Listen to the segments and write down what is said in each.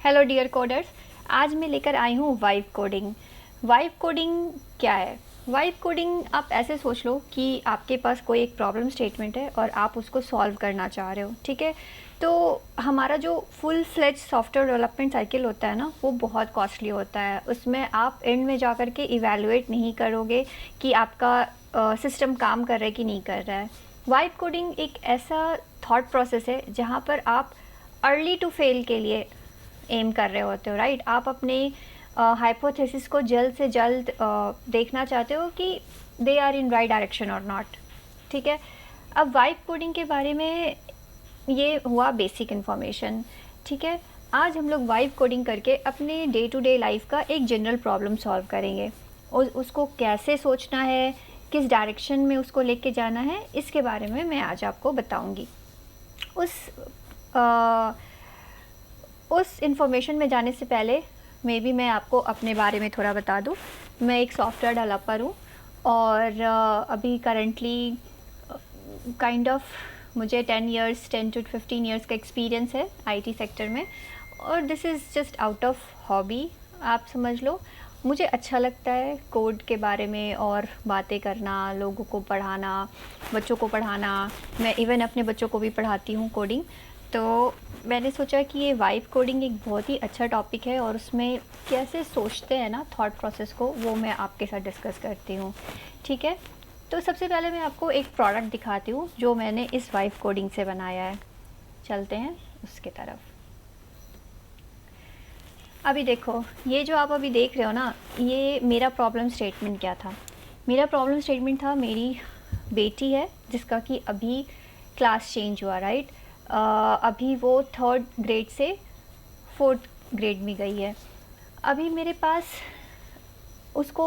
Hello dear coders, आज मैं लेकर आई हूँ वाइब कोडिंग। वाइब कोडिंग क्या है? वाइब कोडिंग आप ऐसे सोच लो कि आपके पास कोई एक प्रॉब्लम स्टेटमेंट है और आप उसको सॉल्व करना चाह रहे हो, ठीक है। तो हमारा जो full fledge software development cycle होता है ना, वो बहुत कॉस्टली होता है। उसमें आप एंड में जा कर के इवैल्यूएट नहीं करोगे कि आपका सिस्टम काम कर रहा है कि नहीं कर रहा है। वाइब कोडिंग एक ऐसा थॉट प्रोसेस है जहाँ पर आप अर्ली टू फेल के लिए एम कर रहे होते हो, राइट। आप अपने हाइपोथेसिस को जल्द से जल्द देखना चाहते हो कि they are in right direction और नॉट, ठीक है। अब वाइब कोडिंग के बारे में ये हुआ बेसिक इन्फॉर्मेशन, ठीक है। आज हम लोग वाइब कोडिंग करके अपने डे टू डे लाइफ का एक जनरल प्रॉब्लम सॉल्व करेंगे और उसको कैसे सोचना है, किस डायरेक्शन में उसको लेके जाना है, इसके बारे में मैं आज आपको बताऊंगी। उस इन्फॉर्मेशन में जाने से पहले मे बी मैं आपको अपने बारे में थोड़ा बता दूं। मैं एक सॉफ्टवेयर डेवलपर हूँ और अभी करेंटली काइंड ऑफ मुझे 10 to 15 ईयर्स का एक्सपीरियंस है आईटी सेक्टर में, और this is just out of hobby, आप समझ लो। मुझे अच्छा लगता है कोड के बारे में और बातें करना, लोगों को पढ़ाना, बच्चों को पढ़ाना। मैं इवन अपने बच्चों को भी पढ़ाती हूँ कोडिंग। तो मैंने सोचा कि ये वाइब कोडिंग एक बहुत ही अच्छा टॉपिक है और उसमें कैसे सोचते हैं ना थॉट प्रोसेस को, वो मैं आपके साथ डिस्कस करती हूँ, ठीक है। तो सबसे पहले मैं आपको एक प्रोडक्ट दिखाती हूँ जो मैंने इस वाइब कोडिंग से बनाया है। चलते हैं उसके तरफ। अभी देखो, ये जो आप अभी देख रहे हो ना, ये मेरा प्रॉब्लम स्टेटमेंट क्या था। मेरा प्रॉब्लम स्टेटमेंट था, मेरी बेटी है जिसका कि अभी क्लास चेंज हुआ, राइट। अभी वो 3rd ग्रेड से 4th ग्रेड में गई है। अभी मेरे पास उसको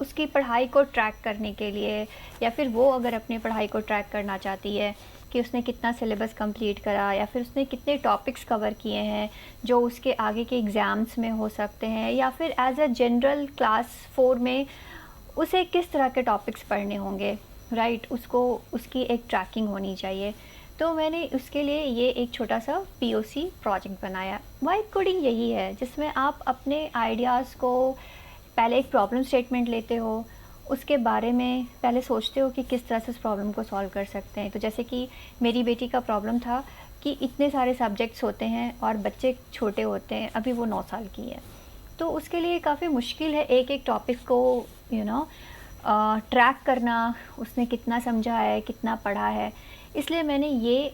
उसकी पढ़ाई को ट्रैक करने के लिए, या फिर वो अगर अपनी पढ़ाई को ट्रैक करना चाहती है कि उसने कितना सिलेबस कंप्लीट करा या फिर उसने कितने टॉपिक्स कवर किए हैं जो उसके आगे के एग्ज़ाम्स में हो सकते हैं, या फिर एज अ जनरल क्लास 4 में उसे किस तरह के टॉपिक्स पढ़ने होंगे, राइट। उसको उसकी एक ट्रैकिंग होनी चाहिए। तो मैंने उसके लिए ये एक छोटा सा POC प्रोजेक्ट बनाया। वाइब कोडिंग यही है जिसमें आप अपने आइडियाज़ को पहले एक प्रॉब्लम स्टेटमेंट लेते हो, उसके बारे में पहले सोचते हो कि किस तरह से उस प्रॉब्लम को सॉल्व कर सकते हैं। तो जैसे कि मेरी बेटी का प्रॉब्लम था कि इतने सारे सब्जेक्ट्स होते हैं और बच्चे छोटे होते हैं, अभी वो 9 साल की है, तो उसके लिए काफ़ी मुश्किल है एक एक टॉपिक को ट्रैक करना, उसने कितना समझा है, कितना पढ़ा है। इसलिए मैंने ये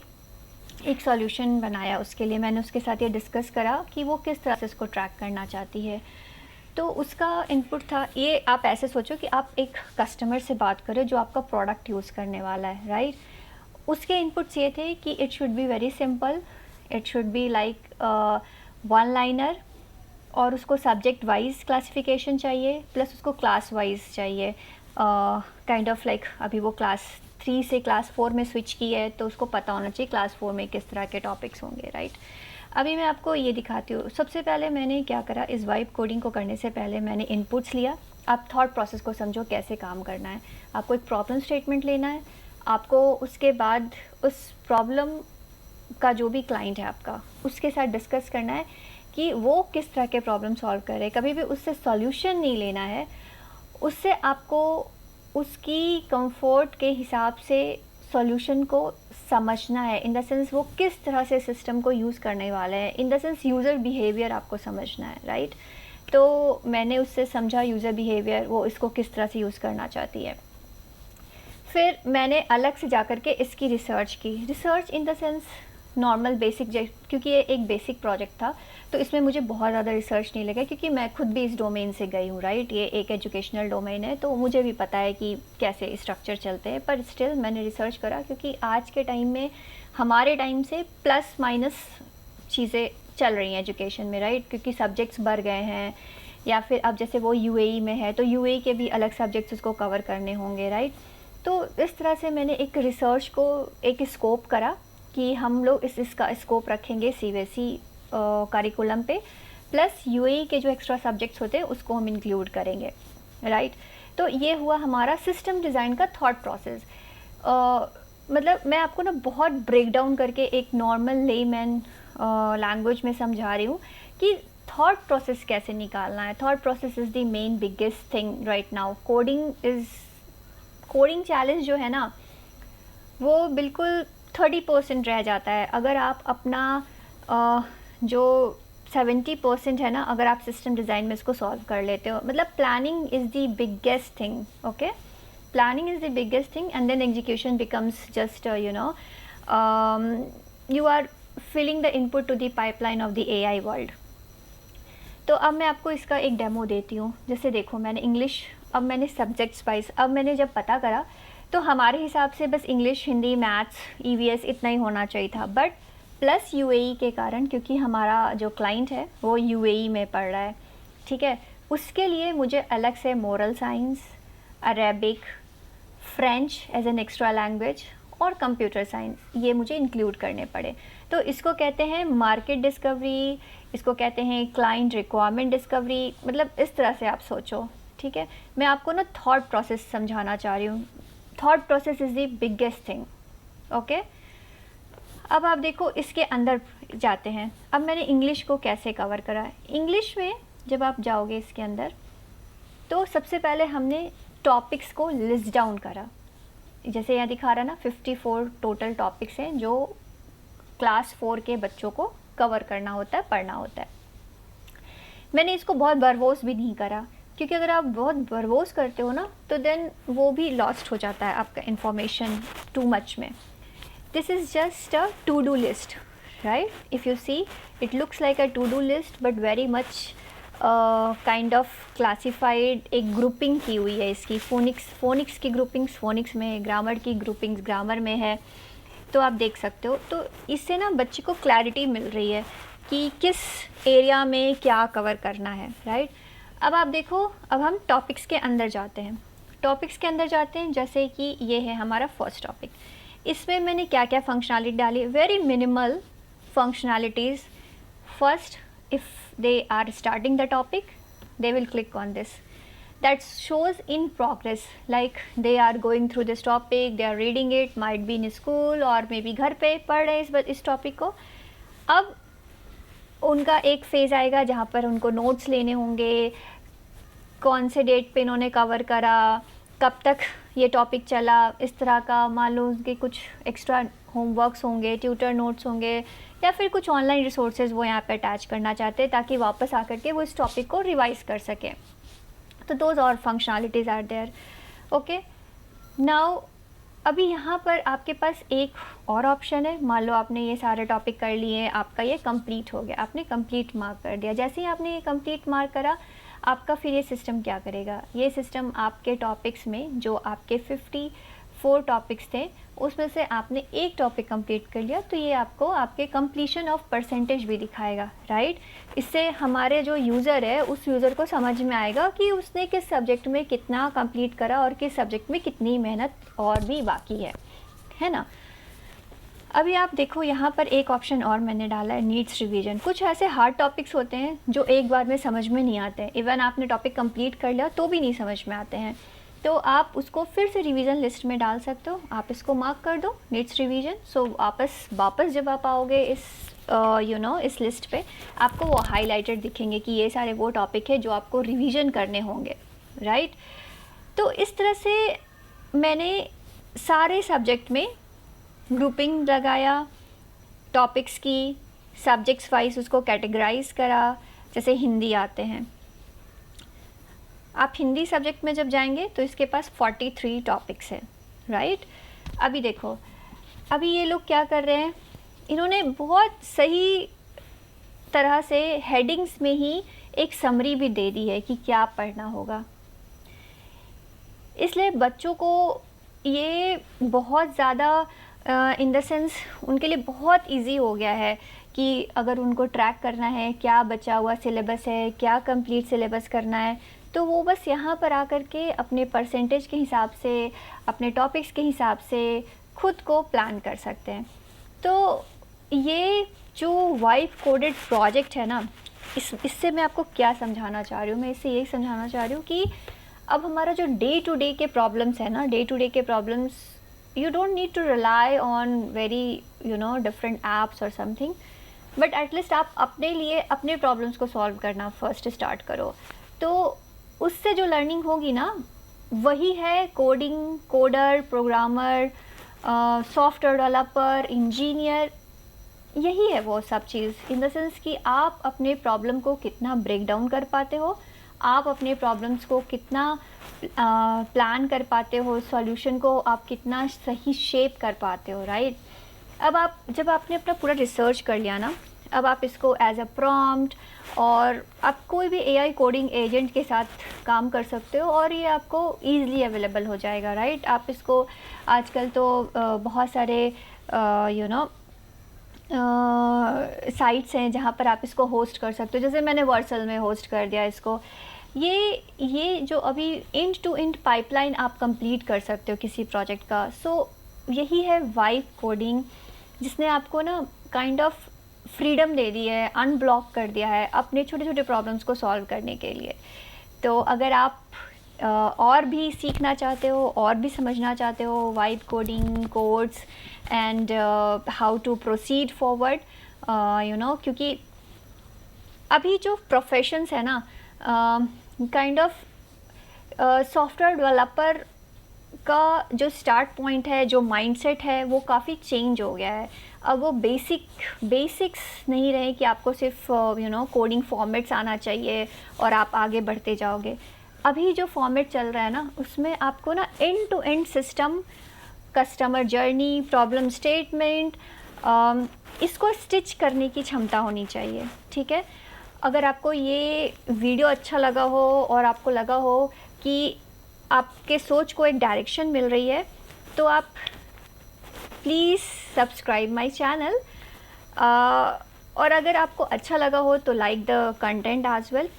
एक सॉल्यूशन बनाया उसके लिए। मैंने उसके साथ ये डिस्कस करा कि वो किस तरह से इसको ट्रैक करना चाहती है। तो उसका इनपुट था ये, आप ऐसे सोचो कि आप एक कस्टमर से बात करें जो आपका प्रोडक्ट यूज़ करने वाला है, राइट। उसके इनपुट्स ये थे कि it should be very simple, it should be like 1 liner, और उसको सब्जेक्ट वाइज क्लासिफिकेशन चाहिए, प्लस उसको क्लास वाइज चाहिए। काइंड ऑफ लाइक अभी वो क्लास 3 से क्लास 4 में स्विच की है, तो उसको पता होना चाहिए क्लास 4 में किस तरह के टॉपिक्स होंगे, राइट। अभी मैं आपको ये दिखाती हूँ। सबसे पहले मैंने क्या करा, इस वाइब कोडिंग को करने से पहले मैंने इनपुट्स लिया। आप थॉट प्रोसेस को समझो कैसे काम करना है। आपको एक प्रॉब्लम स्टेटमेंट लेना है, आपको उसके बाद उस प्रॉब्लम का जो भी क्लाइंट है आपका, उसके साथ डिस्कस करना है कि वो किस तरह के प्रॉब्लम सॉल्व करे। कभी भी उससे सॉल्यूशन नहीं लेना है, उससे आपको उसकी कंफर्ट के हिसाब से सॉल्यूशन को समझना है। इन द सेंस वो किस तरह से सिस्टम को यूज़ करने वाला है, in the sense user behaviour आपको समझना है, राइट। तो मैंने उससे समझा यूज़र बिहेवियर, वो इसको किस तरह से यूज़ करना चाहती है। फिर मैंने अलग से जाकर के इसकी रिसर्च की। Research in the sense normal basic, क्योंकि ये एक बेसिक प्रोजेक्ट था तो इसमें मुझे बहुत ज़्यादा रिसर्च नहीं लगा, क्योंकि मैं खुद भी इस डोमेन से गई हूँ, राइट। ये एक एजुकेशनल डोमेन है तो मुझे भी पता है कि कैसे स्ट्रक्चर चलते हैं, पर स्टिल मैंने रिसर्च करा, क्योंकि आज के टाइम में हमारे टाइम से प्लस माइनस चीज़ें चल रही हैं एजुकेशन में, राइट। क्योंकि सब्जेक्ट्स बढ़ गए हैं, या फिर अब जैसे वो UAE में है तो UAE के भी अलग सब्जेक्ट्स उसको कवर करने होंगे, राइट। तो इस तरह से मैंने एक रिसर्च को एक स्कोप करा कि हम लोग इसका स्कोप रखेंगे CBSE करिकुलम पे, प्लस UAE के जो एक्स्ट्रा सब्जेक्ट्स होते हैं उसको हम इंक्लूड करेंगे, राइट। तो ये हुआ हमारा सिस्टम डिज़ाइन का थॉट प्रोसेस। मतलब मैं आपको ना बहुत ब्रेक डाउन करके एक नॉर्मल लेमैन लैंग्वेज में समझा रही हूँ कि थॉट प्रोसेस कैसे निकालना है। Thought process is the main biggest thing right now. Coding challenge जो है ना वो बिल्कुल 30% रह जाता है अगर आप अपना जो 70% है ना, अगर आप सिस्टम डिज़ाइन में इसको सॉल्व कर लेते हो। मतलब planning is the biggest thing, okay. Planning is the biggest thing, and then execution becomes just you are filling the input to the pipeline of the AI world. तो अब मैं आपको इसका एक डेमो देती हूँ। जैसे देखो, मैंने इंग्लिश, अब मैंने सब्जेक्ट्स वाइज, अब मैंने जब पता करा तो हमारे हिसाब से बस इंग्लिश, हिंदी, मैथ्स, ईवीएस इतना ही होना चाहिए था, बट प्लस यूएई के कारण, क्योंकि हमारा जो क्लाइंट है वो यूएई में पढ़ रहा है, ठीक है, उसके लिए मुझे अलग से moral science, Arabic, French as an extra language और कंप्यूटर साइंस ये मुझे इंक्लूड करने पड़े। तो इसको कहते हैं मार्केट डिस्कवरी, इसको कहते हैं क्लाइंट रिक्वायरमेंट डिस्कवरी। मतलब इस तरह से आप सोचो, ठीक है। मैं आपको ना थॉट प्रोसेस समझाना चाह रही हूँ। Thought process is the biggest thing, okay. अब आप देखो, इसके अंदर जाते हैं। अब मैंने इंग्लिश को कैसे कवर करा है। इंग्लिश में जब आप जाओगे इसके अंदर, तो सबसे पहले हमने टॉपिक्स को लिस्ट डाउन करा। जैसे यहाँ दिखा रहा है ना, 54 टोटल टॉपिक्स हैं जो क्लास 4 के बच्चों को कवर करना होता है, पढ़ना होता है। मैंने इसको बहुत वर्बोस भी नहीं करा, क्योंकि अगर आप बहुत वर्बोस करते हो ना तो देन वो भी लॉस्ट हो जाता है आपका इंफॉर्मेशन टू मच में। This is just a to do list, right. If you see, it looks like a to do list, but very much kind of classified, एक ग्रुपिंग की हुई है इसकी। फोनिक्स की ग्रुपिंग्स फोनिक्स में है, grammar की ग्रुपिंग्स ग्रामर में है। तो आप देख सकते हो, तो इससे ना बच्चे को क्लैरिटी मिल रही है कि किस एरिया में क्या कवर करना है, राइट। अब आप देखो, अब हम टॉपिक्स के अंदर जाते हैं। टॉपिक्स के अंदर जाते हैं, जैसे कि ये है हमारा फर्स्ट टॉपिक। इसमें मैंने क्या क्या फंक्शनैलिटी डाली, very minimal functionalities. First, if they are starting the topic, they will click on this, that shows in progress, like they are going through this topic, they are reading it, might be in school or maybe घर पे पढ़ रहे हैं इस topic को। अब उनका एक फेज़ आएगा जहाँ पर उनको नोट्स लेने होंगे, कौन से डेट पे इन्होंने कवर करा, कब तक ये टॉपिक चला, इस तरह का। मान लो उनके कुछ एक्स्ट्रा होमवर्क्स होंगे, ट्यूटर नोट्स होंगे, या फिर कुछ ऑनलाइन रिसोर्सेज वो यहाँ पे अटैच करना चाहते हैं ताकि वापस आकर के वो इस टॉपिक को रिवाइज कर सकें। तो दोज और functionalities are there, okay. Now अभी यहाँ पर आपके पास एक और ऑप्शन है। मान लो आपने ये सारे टॉपिक कर लिए, आपका ये कंप्लीट हो गया, आपने कंप्लीट मार्क कर दिया। जैसे ही आपने ये कंप्लीट मार्क करा, आपका फिर ये सिस्टम क्या करेगा, ये सिस्टम आपके टॉपिक्स में, जो आपके 54 टॉपिक्स थे, उसमें से आपने एक टॉपिक कंप्लीट कर लिया, तो ये आपको आपके कंप्लीशन ऑफ परसेंटेज भी दिखाएगा, राइट। इससे हमारे जो यूज़र है, उस यूज़र को समझ में आएगा कि उसने किस सब्जेक्ट में कितना कंप्लीट करा और किस सब्जेक्ट में कितनी मेहनत और भी बाकी है ना। अभी आप देखो, यहाँ पर एक ऑप्शन और मैंने डाला है, नीड्स रिवीजन। कुछ ऐसे हार्ड टॉपिक्स होते हैं जो एक बार में समझ में नहीं आते हैं, इवन आपने टॉपिक कंप्लीट कर लिया तो भी नहीं समझ में आते हैं, तो आप उसको फिर से रिवीजन लिस्ट में डाल सकते हो। आप इसको मार्क कर दो, नीड्स रिवीजन। सो वापस जब आप आओगे इस इस लिस्ट पे, आपको वो हाईलाइटेड दिखेंगे कि ये सारे वो टॉपिक है जो आपको रिवीजन करने होंगे, राइट। तो इस तरह से मैंने सारे सब्जेक्ट में ग्रुपिंग लगाया, टॉपिक्स की सब्जेक्ट्स वाइज उसको कैटेगराइज करा। जैसे हिंदी आते हैं, आप हिंदी सब्जेक्ट में जब जाएंगे तो इसके पास 43 टॉपिक्स हैं, राइट। अभी देखो, अभी ये लोग क्या कर रहे हैं, इन्होंने बहुत सही तरह से हेडिंग्स में ही एक समरी भी दे दी है कि क्या पढ़ना होगा। इसलिए बच्चों को ये बहुत ज़्यादा इन द सेंस उनके लिए बहुत इजी हो गया है कि अगर उनको ट्रैक करना है क्या बचा हुआ सिलेबस है, क्या कंप्लीट सिलेबस करना है, तो वो बस यहाँ पर आकर के अपने परसेंटेज के हिसाब से, अपने टॉपिक्स के हिसाब से खुद को प्लान कर सकते हैं। तो ये जो वाइब कोडेड प्रोजेक्ट है ना, इससे मैं आपको क्या समझाना चाह रही हूँ, मैं इससे यही समझाना चाह रही हूँ कि अब हमारा जो डे टू डे के प्रॉब्लम्स है ना, डे टू डे के problems you don't need to rely on very different apps or something, but at least आप अपने लिए अपने प्रॉब्लम्स को सॉल्व करना फर्स्ट स्टार्ट करो। तो उससे जो लर्निंग होगी ना, वही है coding, coder, programmer, software developer, engineer, यही है वो सब चीज़। इन द सेंस कि आप अपने प्रॉब्लम को कितना ब्रेक डाउन कर पाते हो, आप अपने प्रॉब्लम्स को कितना प्लान कर पाते हो, सॉल्यूशन को आप कितना सही शेप कर पाते हो, राइट। अब आप जब आपने अपना पूरा रिसर्च कर लिया ना, अब आप इसको एज अ प्रॉम्प्ट, और आप कोई भी एआई कोडिंग एजेंट के साथ काम कर सकते हो और ये आपको ईज़िली अवेलेबल हो जाएगा, राइट। आप इसको आजकल तो बहुत सारे साइट्स हैं जहाँ पर आप इसको होस्ट कर सकते हो, जैसे मैंने वर्सल में होस्ट कर दिया इसको। ये जो अभी एंड टू एंड पाइपलाइन आप कंप्लीट कर सकते हो किसी प्रोजेक्ट का। सो यही है वाइब कोडिंग, जिसने आपको ना काइंड ऑफ फ्रीडम दे दी है, अनब्लॉक कर दिया है अपने छोटे छोटे प्रॉब्लम्स को सॉल्व करने के लिए। तो अगर आप और भी सीखना चाहते हो और भी समझना चाहते हो vibe coding, codes and how to proceed forward, क्योंकि अभी जो प्रोफेशंस है ना, काइंड ऑफ सॉफ्टवेयर डेवलपर का जो स्टार्ट पॉइंट है, जो माइंडसेट है, वो काफ़ी चेंज हो गया है। अब वो बेसिक्स नहीं रहे कि आपको सिर्फ कोडिंग फॉर्मेट्स आना चाहिए और आप आगे बढ़ते जाओगे। अभी जो फॉर्मेट चल रहा है ना, उसमें आपको ना end to end system, customer journey, problem statement, इसको स्टिच करने की क्षमता होनी चाहिए, ठीक है। अगर आपको ये वीडियो अच्छा लगा हो और आपको लगा हो कि आपके सोच को एक डायरेक्शन मिल रही है, तो आप प्लीज़ सब्सक्राइब माय चैनल, और अगर आपको अच्छा लगा हो तो like the content as well,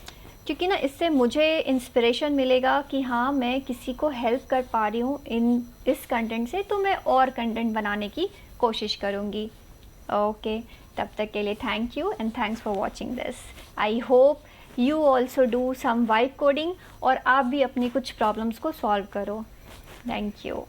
क्योंकि ना इससे मुझे इंस्पिरेशन मिलेगा कि हाँ, मैं किसी को हेल्प कर पा रही हूँ इस कंटेंट से, तो मैं और कंटेंट बनाने की कोशिश करूँगी। ओके, तब तक के लिए thank you and thanks for watching this. I hope you also do some vibe coding और आप भी अपनी कुछ प्रॉब्लम्स को सॉल्व करो। Thank you.